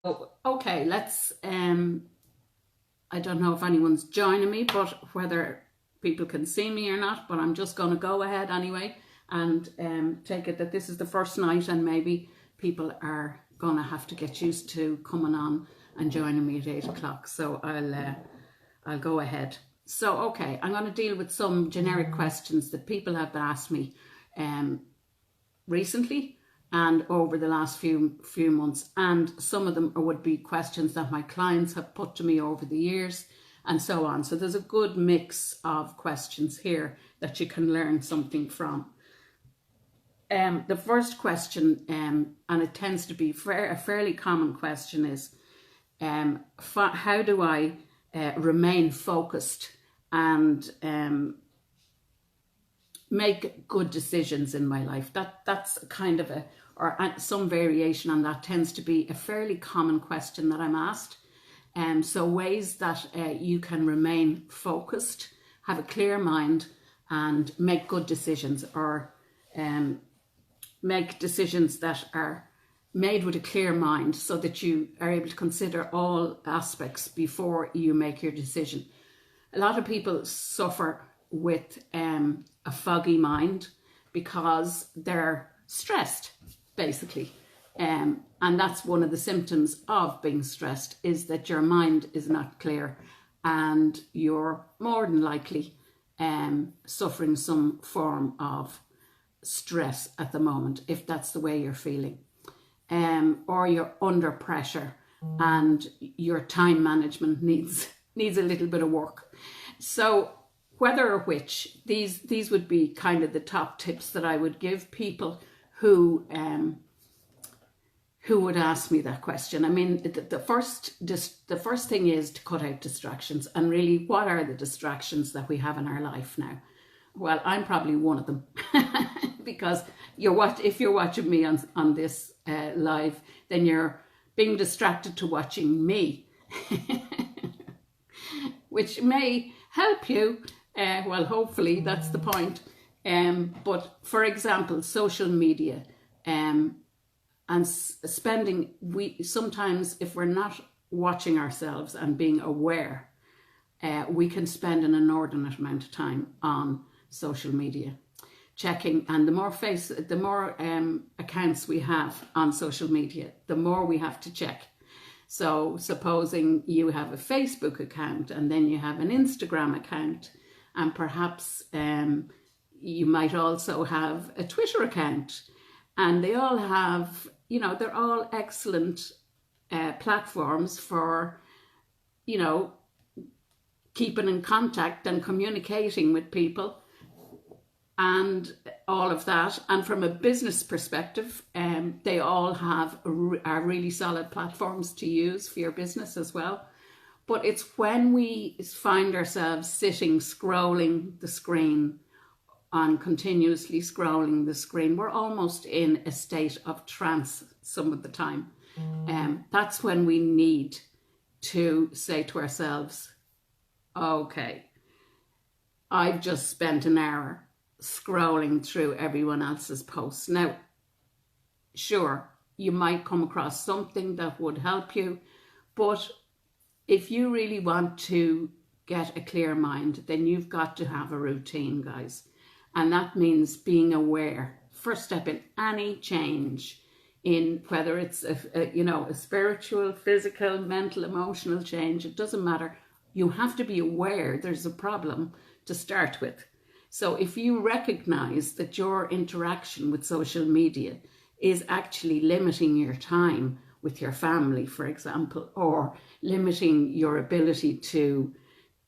Okay, let's, I don't know if anyone's joining me, but whether people can see me or not, but I'm just going to go ahead anyway and take it that this is the first night and maybe people are going to have to get used to coming on and joining me at 8 o'clock. So I'll go ahead. So, okay, I'm going to deal with some generic questions that people have asked me recently and over the last few months, and some of them would be questions that my clients have put to me over the years and so on. So there's a good mix of questions here that you can learn something from. The first question, and it tends to be a fairly common question, is how do I remain focused and make good decisions in my life? That's kind of some variation on that tends to be a fairly common question that I'm asked. So ways that you can remain focused, have a clear mind, and make good decisions, or make decisions that are made with a clear mind so that you are able to consider all aspects before you make your decision. A lot of people suffer with a foggy mind because they're stressed, basically. And that's one of the symptoms of being stressed, is that your mind is not clear and you're more than likely suffering some form of stress at the moment, if that's the way you're feeling. Or you're under pressure and your time management needs a little bit of work. So whether or which, these would be kind of the top tips that I would give people who would ask me that question. I mean, the first thing is to cut out distractions. And really, what are the distractions that we have in our life now? Well, I'm probably one of them because if you're watching me on this live, then you're being distracted to watching me, which may help you. Well, hopefully that's the point. But for example, social media and spending, sometimes if we're not watching ourselves and being aware, we can spend an inordinate amount of time on social media checking, and the more accounts we have on social media, the more we have to check. So supposing you have a Facebook account and then you have an Instagram account, and perhaps you might also have a Twitter account, and they all have, they're all excellent platforms for, keeping in contact and communicating with people and all of that. And from a business perspective, they all are really solid platforms to use for your business as well. But it's when we find ourselves sitting, scrolling the screen, and continuously scrolling the screen, we're almost in a state of trance some of the time. That's when we need to say to ourselves, okay, I've just spent an hour scrolling through everyone else's posts. Now, sure, you might come across something that would help you, but if you really want to get a clear mind, then you've got to have a routine, guys. And that means being aware. First step in any change, in whether it's a spiritual, physical, mental, emotional change, it doesn't matter. You have to be aware there's a problem to start with. So if you recognize that your interaction with social media is actually limiting your time with your family, for example, or limiting your ability to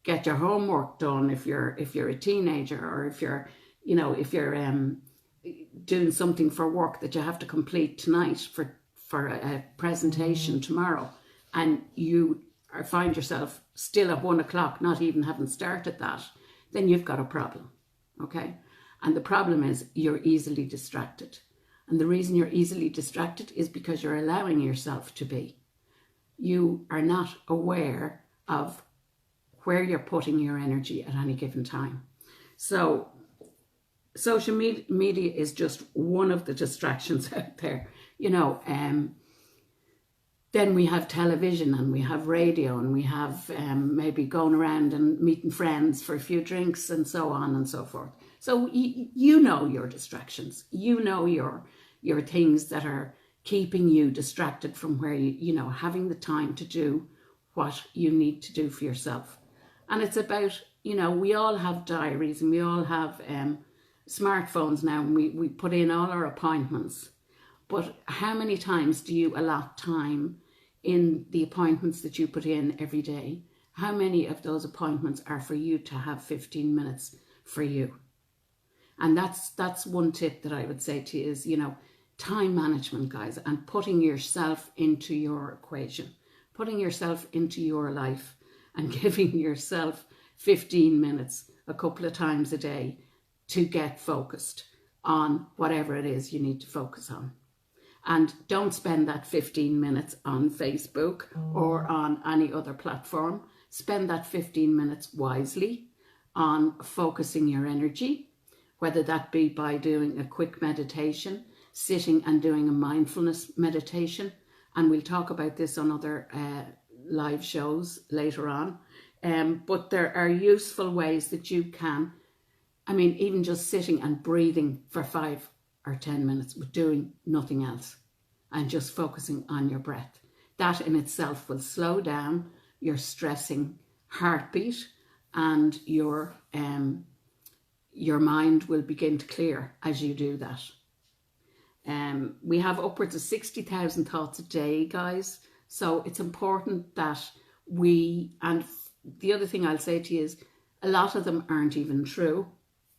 get your homework done if you're a teenager, or if you're doing something for work that you have to complete tonight for a presentation tomorrow, and you find yourself still at 1 o'clock, not even having started that, then you've got a problem, okay? And the problem is you're easily distracted. And the reason you're easily distracted is because you're allowing yourself to be. You are not aware of where you're putting your energy at any given time. So social media is just one of the distractions out there. Then we have television and we have radio and we have maybe going around and meeting friends for a few drinks and so on and so forth. So you know your distractions. You know your things that are keeping you distracted from where you know, having the time to do what you need to do for yourself. And it's about, you know, we all have diaries and we all have smartphones now, and we put in all our appointments. But how many times do you allot time in the appointments that you put in every day? How many of those appointments are for you to have 15 minutes for you? And that's one tip that I would say to you is, you know, time management, guys, and putting yourself into your equation, putting yourself into your life and giving yourself 15 minutes a couple of times a day to get focused on whatever it is you need to focus on. And don't spend that 15 minutes on Facebook or on any other platform. Spend that 15 minutes wisely on focusing your energy, whether that be by doing a quick meditation, sitting and doing a mindfulness meditation. And we'll talk about this on other live shows later on. But there are useful ways that you can, I mean, even just sitting and breathing for 5 or 10 minutes with doing nothing else and just focusing on your breath. That in itself will slow down your stressing heartbeat, and your mind will begin to clear as you do that. We have upwards of 60,000 thoughts a day, guys. So it's important that and the other thing I'll say to you is a lot of them aren't even true.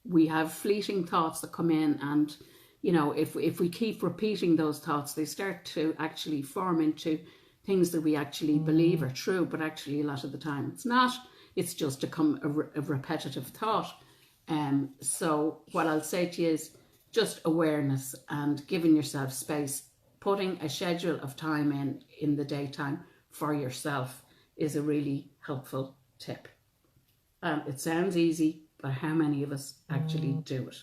We have fleeting thoughts that come in, and you know, if we keep repeating those thoughts, they start to actually form into things that we actually believe are true, but actually a lot of the time it's not. It's just a repetitive thought. So what I'll say to you is just awareness and giving yourself space, putting a schedule of time in the daytime for yourself is a really helpful tip. It sounds easy, but how many of us actually do it?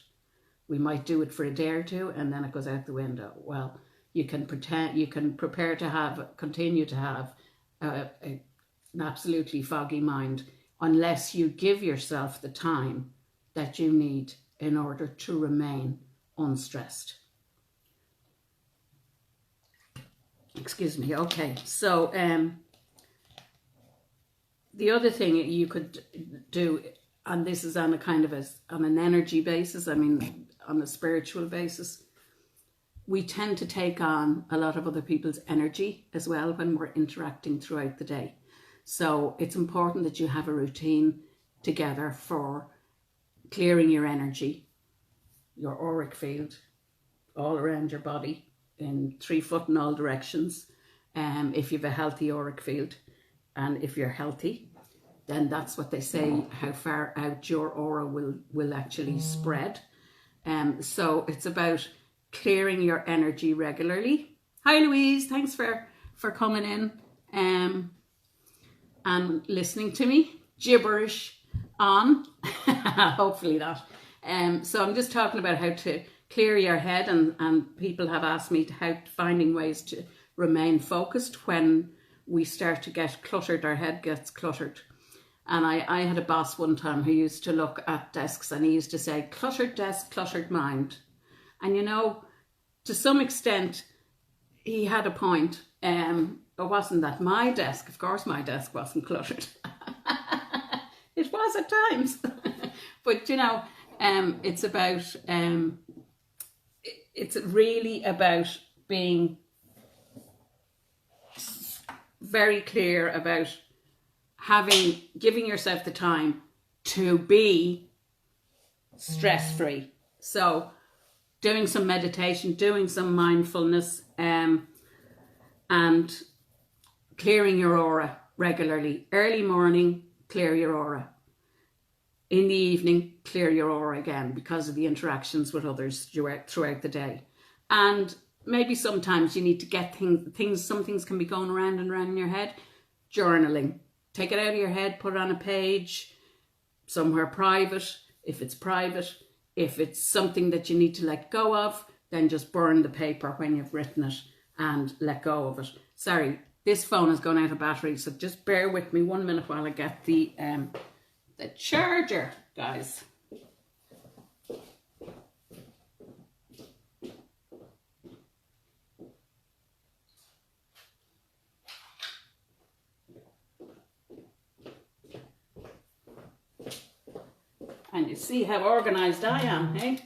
We might do it for a day or two and then it goes out the window. Well, you can prepare to continue to have an absolutely foggy mind unless you give yourself the time that you need in order to remain unstressed. Excuse me. Okay, so the other thing you could do, and this is on a kind of on an energy basis, I mean on a spiritual basis, we tend to take on a lot of other people's energy as well when we're interacting throughout the day. So it's important that you have a routine together for clearing your energy, your auric field, all around your body in 3 foot in all directions. If you have a healthy auric field, and if you're healthy, then that's what they say, how far out your aura will actually spread. So it's about clearing your energy regularly. Hi Louise, thanks for coming in and listening to me gibberish on. Hopefully not. So I'm just talking about how to clear your head, and people have asked me finding ways to remain focused when we start to get cluttered, our head gets cluttered. And I had a boss one time who used to look at desks and he used to say, cluttered desk, cluttered mind. And you know, to some extent, he had a point. It wasn't that my desk, of course my desk wasn't cluttered. It was at times. But you know, it's really about being very clear about giving yourself the time to be stress-free. So doing some meditation, doing some mindfulness, and clearing your aura regularly. Early morning, clear your aura. In the evening, clear your aura again because of the interactions with others throughout the day. And maybe sometimes you need to get some things can be going around and around in your head. Journaling. Take it out of your head, put it on a page, somewhere private, if it's private. If it's something that you need to let go of, then just burn the paper when you've written it and let go of it. Sorry, this phone has gone out of battery, so just bear with me 1 minute while I get the charger, guys. And you see how organised I am, hey?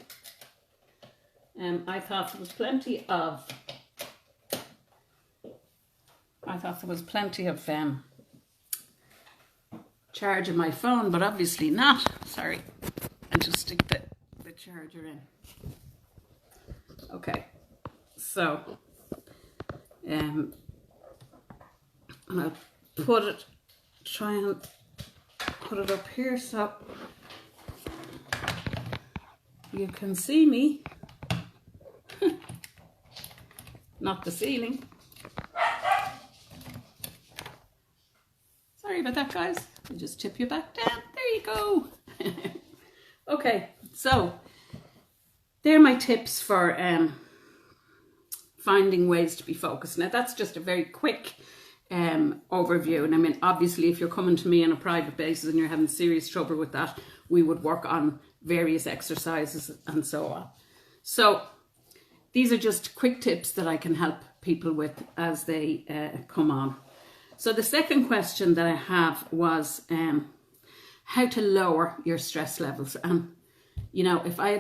I thought there was plenty of charge in my phone, but obviously not. Sorry, I'll just stick the charger in. Okay, so I'll try and put it up here so you can see me, not the ceiling. Sorry about that, guys. I'll just tip you back down. There you go. Okay, so they're my tips for finding ways to be focused. Now, that's just a very quick overview. And I mean, obviously, if you're coming to me on a private basis and you're having serious trouble with that, we would work on various exercises and so on. So these are just quick tips that I can help people with as they come on. So the second question that I have was how to lower your stress levels. And you know, if I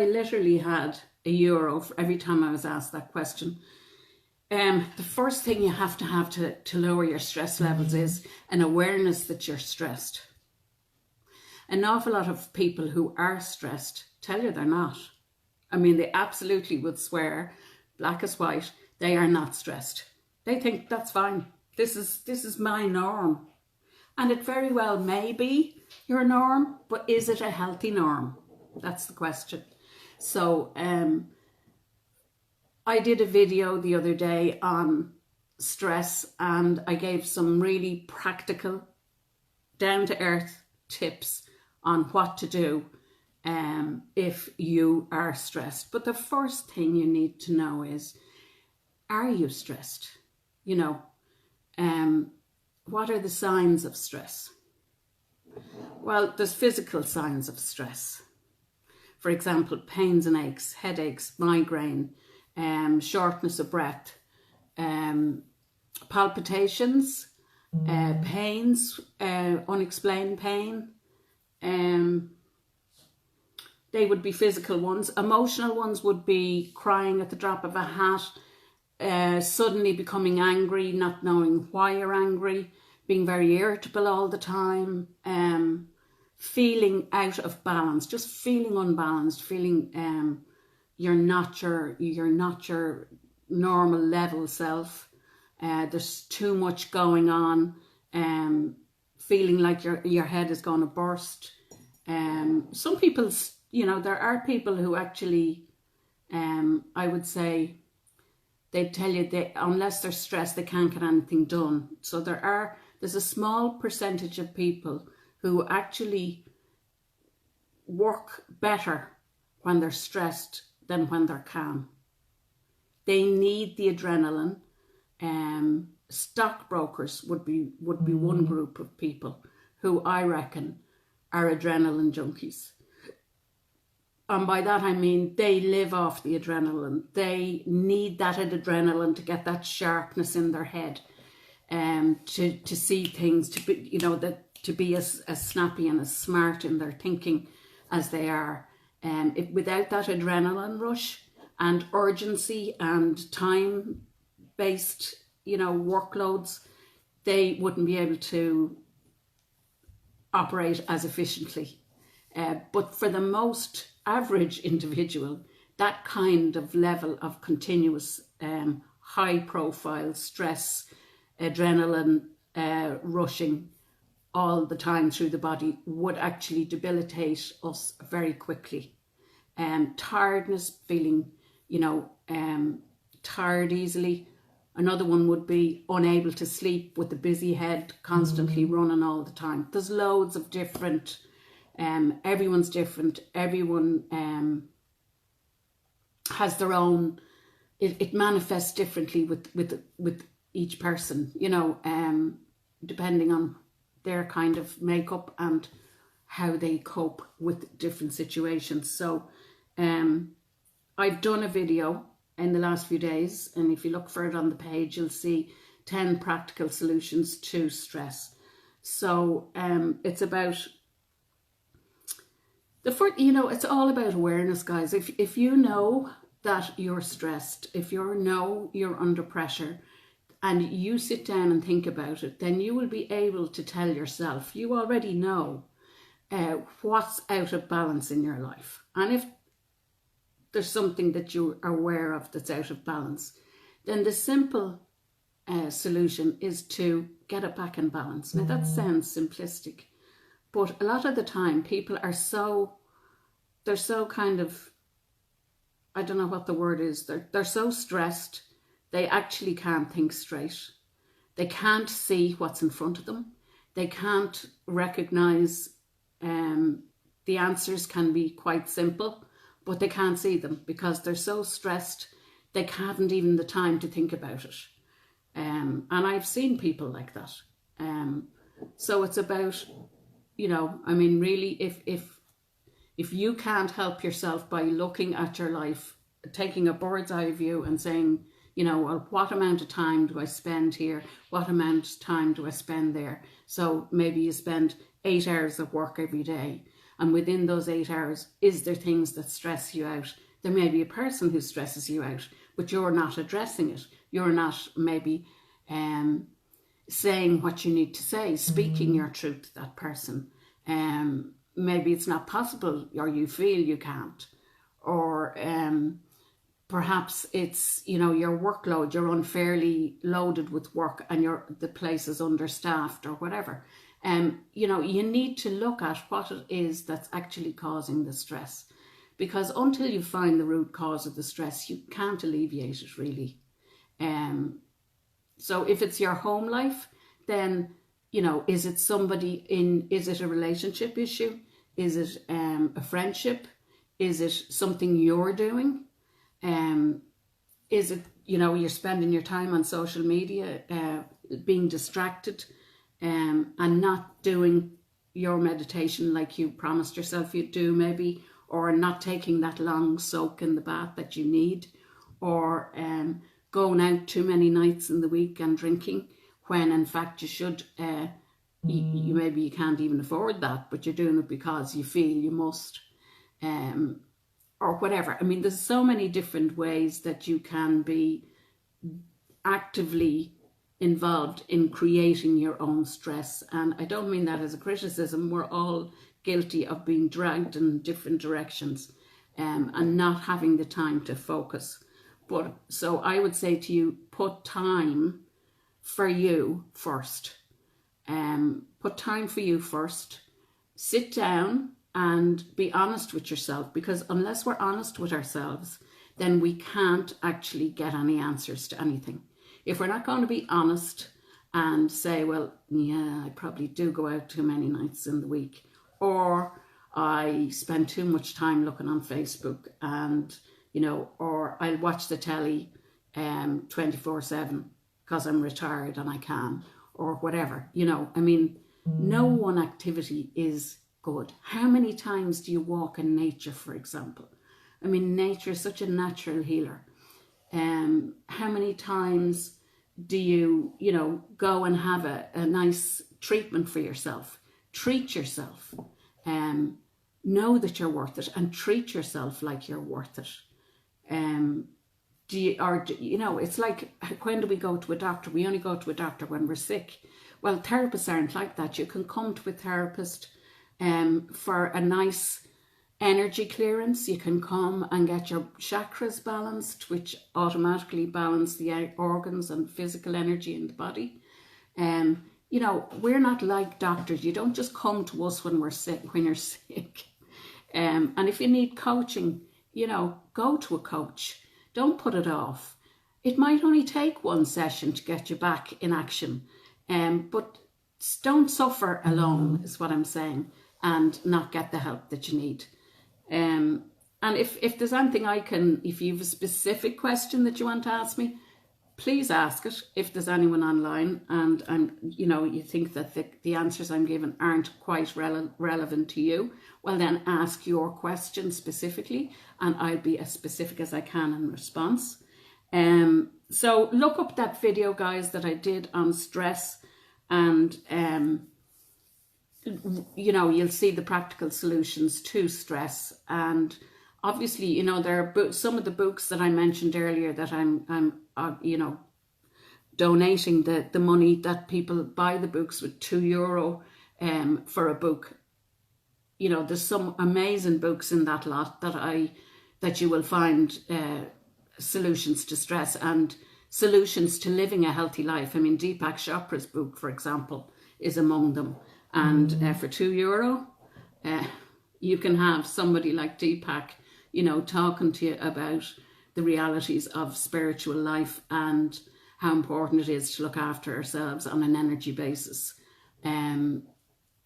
literally had €1 for every time I was asked that question, the first thing you have to lower your stress levels is an awareness that you're stressed. An awful lot of people who are stressed tell you they're not. I mean, they absolutely would swear, black as white, they are not stressed. They think that's fine. This is my norm. And it very well may be your norm, but is it a healthy norm? That's the question. So I did a video the other day on stress, and I gave some really practical, down-to-earth tips on what to do if you are stressed. But the first thing you need to know is, are you stressed? You know, what are the signs of stress? Well, there's physical signs of stress. For example, pains and aches, headaches, migraine, shortness of breath, palpitations, pains, unexplained pain. They would be physical ones. Emotional ones would be crying at the drop of a hat, suddenly becoming angry, not knowing why you're angry, being very irritable all the time, feeling out of balance, just feeling unbalanced, feeling you're not your normal level self. There's too much going on, feeling like your head is going to burst. Some people, you know, there are people who actually, I would say, they tell you that unless they're stressed, they can't get anything done. So there's a small percentage of people who actually work better when they're stressed than when they're calm. They need the adrenaline. Stockbrokers would be one group of people who I reckon are adrenaline junkies. And by that I mean they live off the adrenaline. They need that adrenaline to get that sharpness in their head, to see things, to be, you know, to be as snappy and as smart in their thinking as they are. Without that adrenaline rush and urgency and time-based, you know, workloads, they wouldn't be able to operate as efficiently. But for the most average individual, that kind of level of continuous high-profile stress, adrenaline rushing all the time through the body would actually debilitate us very quickly. Tiredness, feeling, you know, tired easily. Another one would be unable to sleep with the busy head, constantly running all the time. There's loads of different, everyone's different. Everyone has their own, it manifests differently with each person, depending on their kind of makeup and how they cope with different situations. So I've done a video in the last few days, and if you look for it on the page, you'll see 10 practical solutions to stress. So it's about it's all about awareness, guys. If you know that you're stressed, if you know you're under pressure, and you sit down and think about it, then you will be able to tell yourself, you already know what's out of balance in your life. And if there's something that you are aware of that's out of balance, then the simple solution is to get it back in balance. Now that sounds simplistic, but a lot of the time people are they're so kind of, I don't know what the word is, they're so stressed, they actually can't think straight. They can't see what's in front of them. They can't recognize the answers can be quite simple, but they can't see them because they're so stressed, they haven't even the time to think about it. And I've seen people like that. So it's about, really, if you can't help yourself by looking at your life, taking a bird's eye view and saying, well, what amount of time do I spend here? What amount of time do I spend there? So maybe you spend 8 hours of work every day. And within those 8 hours, is there things that stress you out? There may be a person who stresses you out, but you're not addressing it. You're not maybe saying what you need to say, speaking your truth to that person. Maybe it's not possible, or you feel you can't. Or perhaps it's, your workload, you're unfairly loaded with work and the place is understaffed or whatever. You need to look at what it is that's actually causing the stress, because until you find the root cause of the stress, you can't alleviate it really. So if it's your home life, then, is it is it a relationship issue? Is it a friendship? Is it something you're doing? Is it, you're spending your time on social media, being distracted, and not doing your meditation like you promised yourself you'd do maybe, or not taking that long soak in the bath that you need, or going out too many nights in the week and drinking when in fact you should, you maybe you can't even afford that, but you're doing it because you feel you must, or whatever. I mean, there's so many different ways that you can be actively involved in creating your own stress. And I don't mean that as a criticism. We're all guilty of being dragged in different directions and not having the time to focus. But so I would say to you, put time for you first. Put time for you first. Sit down and be honest with yourself, because unless we're honest with ourselves, then we can't actually get any answers to anything. If we're not going to be honest and say, well, yeah, I probably do go out too many nights in the week, or I spend too much time looking on Facebook, and, or I'll watch the telly 24/7 because I'm retired and I can, or whatever, no one activity is good. How many times do you walk in nature, for example? I mean, nature is such a natural healer. How many times do you, go and have a nice treatment for yourself? Treat yourself. Know that you're worth it, and treat yourself like you're worth it. It's like, when do we go to a doctor? We only go to a doctor when we're sick. Well, therapists aren't like that. You can come to a therapist for a nice energy clearance. You can come and get your chakras balanced, which automatically balance the organs and physical energy in the body. We're not like doctors. You don't just come to us when we're sick, when you're sick. And if you need coaching, go to a coach. Don't put it off. It might only take one session to get you back in action. But don't suffer alone, is what I'm saying, and not get the help that you need. And if there's anything if you have a specific question that you want to ask me, please ask it if there's anyone online and you know, you think that the answers I'm giving aren't quite relevant to you. Well, then ask your question specifically, and I'll be as specific as I can in response. So look up that video, guys, that I did on stress, and you know, you'll see the practical solutions to stress. And obviously, you know, there are some of the books that I mentioned earlier that I'm you know, donating the money that people buy the books with €2 for a book. You know, there's some amazing books in that lot that you will find solutions to stress and solutions to living a healthy life. I mean, Deepak Chopra's book, for example, is among them. And for €2, you can have somebody like Deepak, you know, talking to you about the realities of spiritual life and how important it is to look after ourselves on an energy basis,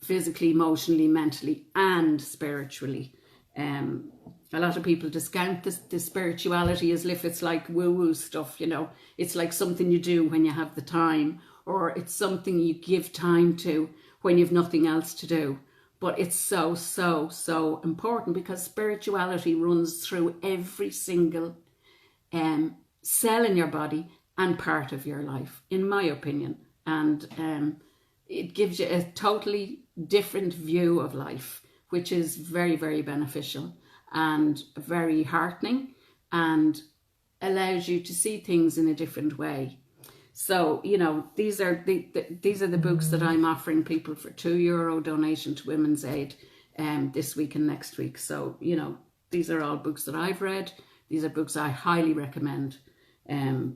physically, emotionally, mentally, and spiritually. A lot of people discount the spirituality as if it's like woo-woo stuff, you know. It's like something you do when you have the time, or it's something you give time to when you've nothing else to do. But it's so, so, so important, because spirituality runs through every single cell in your body and part of your life, in my opinion. And it gives you a totally different view of life, which is very, very beneficial and very heartening, and allows you to see things in a different way. So, you know, these are the books that I'm offering people for €2 donation to Women's Aid this week and next week. So, you know, these are all books that I've read. These are books I highly recommend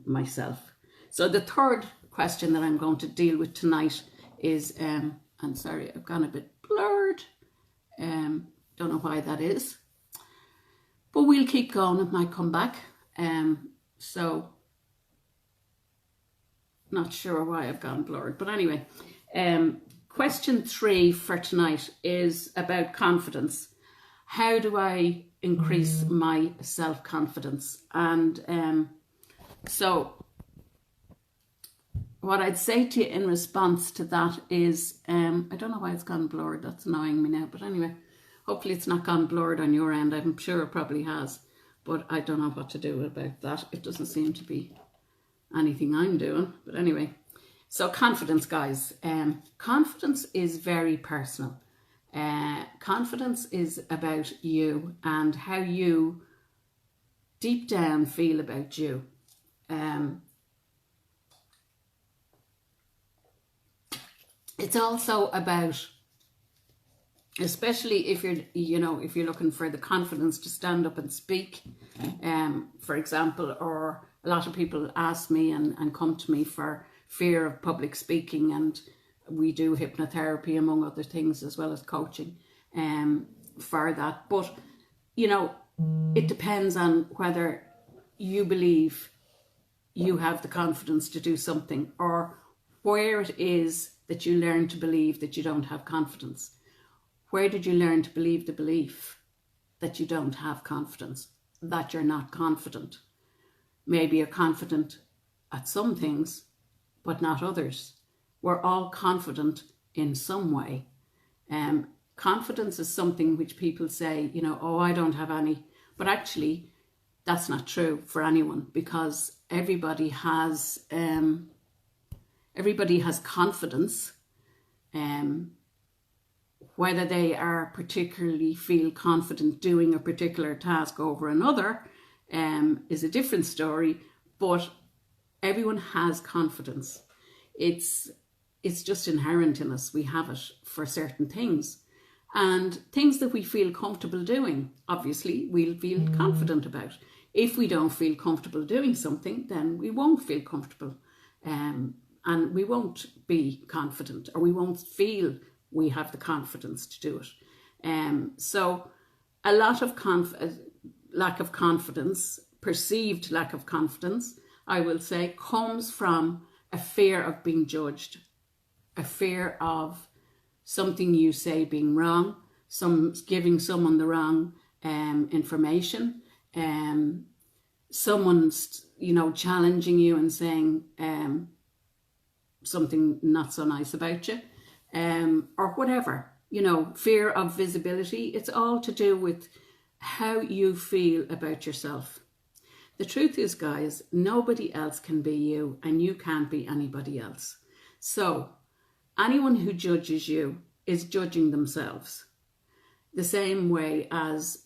myself. So the third question that I'm going to deal with tonight is, I'm sorry, I've gone a bit blurred. Don't know why that is. But we'll keep going, it might come back. So, not sure why I've gone blurred. But anyway, question 3 for tonight is about confidence. How do I increase my self-confidence? And so what I'd say to you in response to that is, I don't know why it's gone blurred. That's annoying me now. But anyway, hopefully it's not gone blurred on your end. I'm sure it probably has, but I don't know what to do about that. It doesn't seem to be anything I'm doing. But anyway, so confidence, guys. Confidence is very personal. Confidence is about you and how you deep down feel about you. It's also about, especially if you're looking for the confidence to stand up and speak, for example, or a lot of people ask me and come to me for fear of public speaking, and we do hypnotherapy among other things as well as coaching for that. But, you know, it depends on whether you believe you have the confidence to do something, or where it is that you learn to believe that you don't have confidence. Where did you learn to believe the belief that you don't have confidence, that you're not confident? Maybe you're confident at some things, but not others. We're all confident in some way. Confidence is something which people say, you know, oh, I don't have any. But actually, that's not true for anyone, because everybody has confidence. Whether they are particularly feel confident doing a particular task over another is a different story, but everyone has confidence. It's just inherent in us. We have it for certain things. And things that we feel comfortable doing, obviously, we'll feel confident about. If we don't feel comfortable doing something, then we won't feel comfortable. And we won't be confident, or we won't feel we have the confidence to do it. So a lot of lack of confidence, perceived lack of confidence, I will say, comes from a fear of being judged, a fear of something you say being wrong, giving someone the wrong information, someone challenging you and saying something not so nice about you, or whatever, fear of visibility. It's all to do with how you feel about yourself. The truth is, guys, nobody else can be you, and you can't be anybody else. So anyone who judges you is judging themselves. The same way as,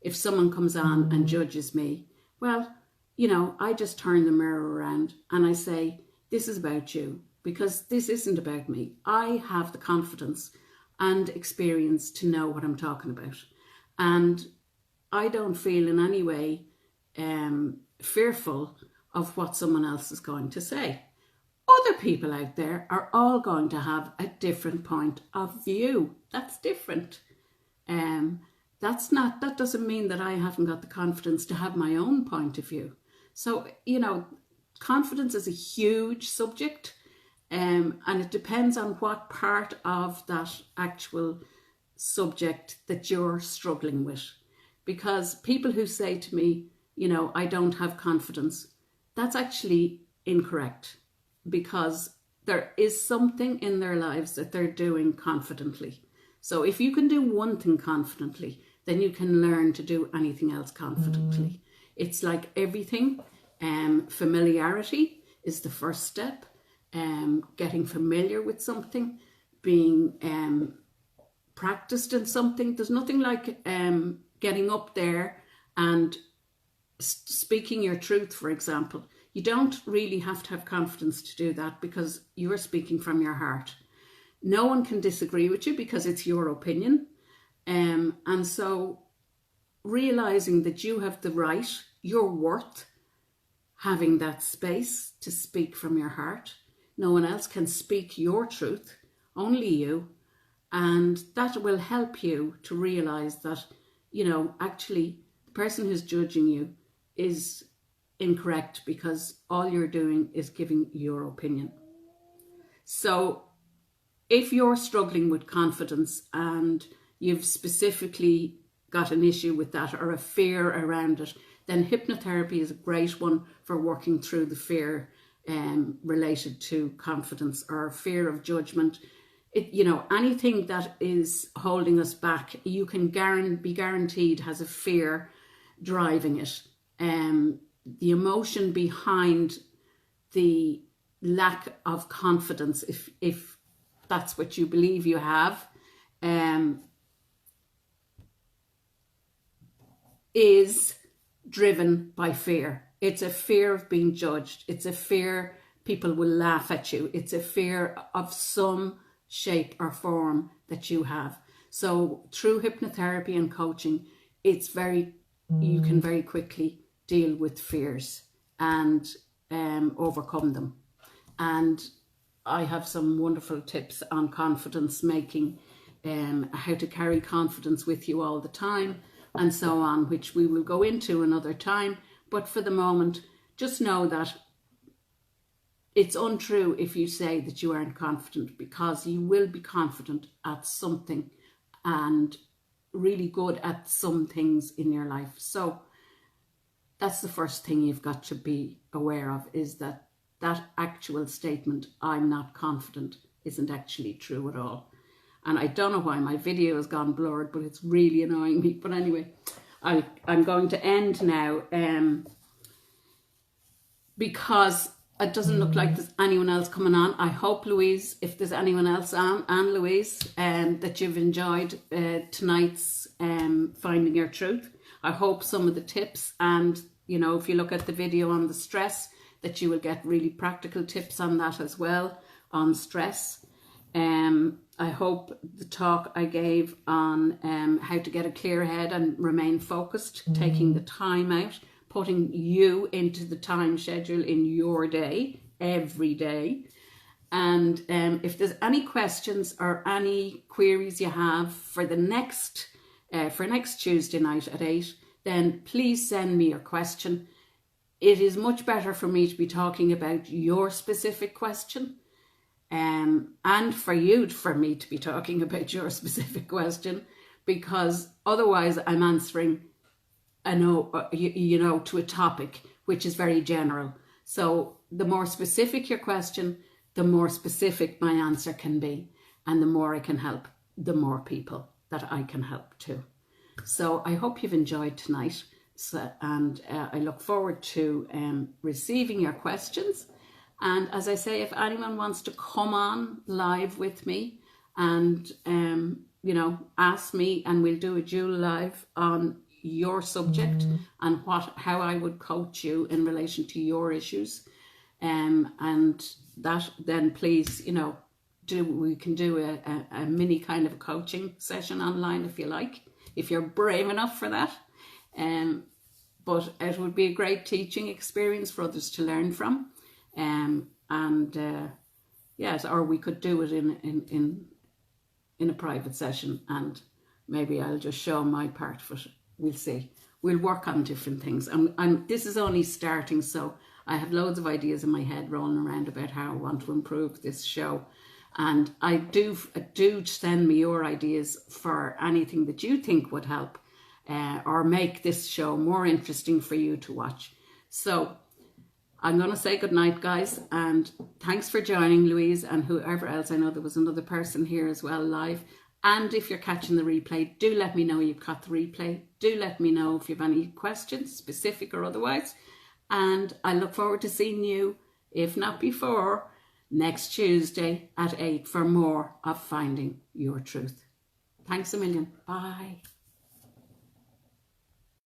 if someone comes on and judges me, well, I just turn the mirror around and I say, this is about you, because this isn't about me. I have the confidence and experience to know what I'm talking about. And I don't feel in any way fearful of what someone else is going to say. Other people out there are all going to have a different point of view. That's different. That doesn't mean that I haven't got the confidence to have my own point of view. So, confidence is a huge subject, and it depends on what part of that actual subject that you're struggling with. Because people who say to me, I don't have confidence, that's actually incorrect, because there is something in their lives that they're doing confidently. So if you can do one thing confidently, then you can learn to do anything else confidently. It's like everything. Familiarity is the first step. Getting familiar with something, being practiced in something. There's nothing like getting up there and speaking your truth, for example. You don't really have to have confidence to do that, because you are speaking from your heart. No one can disagree with you because it's your opinion. And so realizing that you have the right, you're worth having that space to speak from your heart. No one else can speak your truth, only you. And that will help you to realize that, actually the person who's judging you is incorrect, because all you're doing is giving your opinion. So if you're struggling with confidence and you've specifically got an issue with that or a fear around it, then hypnotherapy is a great one for working through the fear related to confidence or fear of judgment. Anything that is holding us back, you can be guaranteed has a fear driving it. The emotion behind the lack of confidence, if that's what you believe you have, is driven by fear. It's a fear of being judged. It's a fear people will laugh at you. It's a fear of some shape or form that you have. So through hypnotherapy and coaching, you can very quickly deal with fears and overcome them. And I have some wonderful tips on confidence making, how to carry confidence with you all the time, and so on, which we will go into another time. But for the moment, just know that it's untrue if you say that you aren't confident, because you will be confident at something and really good at some things in your life. So that's the first thing you've got to be aware of, is that actual statement, I'm not confident, isn't actually true at all. And I don't know why my video has gone blurred, but it's really annoying me. But anyway, I'm going to end now because it doesn't look like there's anyone else coming on. I hope, Louise, if there's anyone else on, and Louise, that you've enjoyed tonight's Finding Your Truth. I hope some of the tips, and if you look at the video on the stress, that you will get really practical tips on that as well, on stress. I hope the talk I gave on how to get a clear head and remain focused, taking the time out, putting you into the time schedule in your day, every day. And if there's any questions or any queries you have for the next Tuesday night at 8, then please send me your question. It is much better for me to be talking about your specific question, and for me to be talking about your specific question, because otherwise I'm answering to a topic which is very general. So the more specific your question, the more specific my answer can be. And the more I can help, the more people that I can help too. So I hope you've enjoyed tonight. And I look forward to receiving your questions. And as I say, if anyone wants to come on live with me and, you know, ask me, and we'll do a dual live on your subject and how I would coach you in relation to your issues. And that, then please, you know, we can do a mini kind of a coaching session online if you like, if you're brave enough for that. But it would be a great teaching experience for others to learn from. Yes, or we could do it in a private session, and maybe I'll just show my part of it. We'll see. We'll work on different things. This is only starting, so I have loads of ideas in my head rolling around about how I want to improve this show. And I do send me your ideas for anything that you think would help or make this show more interesting for you to watch. So I'm going to say good night, guys, and thanks for joining, Louise, and whoever else. I know there was another person here as well live. And if you're catching the replay, do let me know you've caught the replay. Do let me know if you have any questions, specific or otherwise. And I look forward to seeing you, if not before, next Tuesday at 8 for more of Finding Your Truth. Thanks a million. Bye.